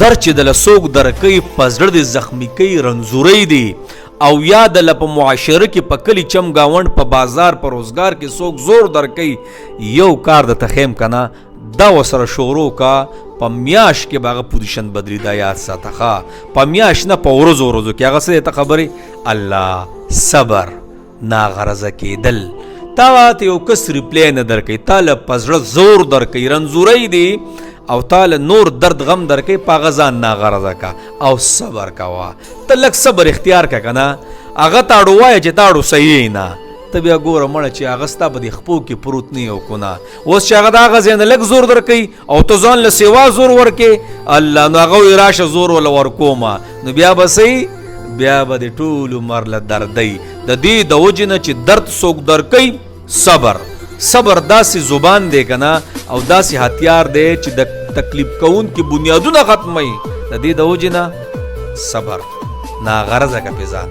در چې دله څوک درکوي په زړه دې زخمي کوي رنځورۍ دی او یا دله په معاشره کې په کلي چم ګاونډ په بازار په روزګار کې څوک زور درکوي یو کار درته ښیم که نه دا ورسره شروع کا په میاشت کې به هغه پوزیشن بدلي دا یاد ساته ښه په میاشت نه په ورځو کې هغه څه دی ته خبرې الله صبر ناغرضه کېدل تا ته یو کس ریپلی نه درکوي تا له په زړه زور درکوي رنځورۍ دی او تاله نور درد غم درکوي په هغه ځان ناغرضه کا او صبر کوه ته لږ صبر اختیار که که نه هغه تاړو وایه چې تاړو صحیح نه ته بیا ګوره مړه چې هغه ستا په دې خپو کې پروت نه یو کنه اوس چې هغه د هغه ځای نه لږ زور درکوي او ته ځان له سیوا زور ورکې الله نو هغه وایي راشه زور وله ورکومه نو بیا به صحیح بیا به د ټول عمر له دردی د دې د وجې نه چې درد څوک درکوي صبر داسې زبان دی که نه او داسې هتیار دی چې د تکلیف کوونکي بنیادونه ختموي د دې د وجې نه صبر ناغرضه که پې ځان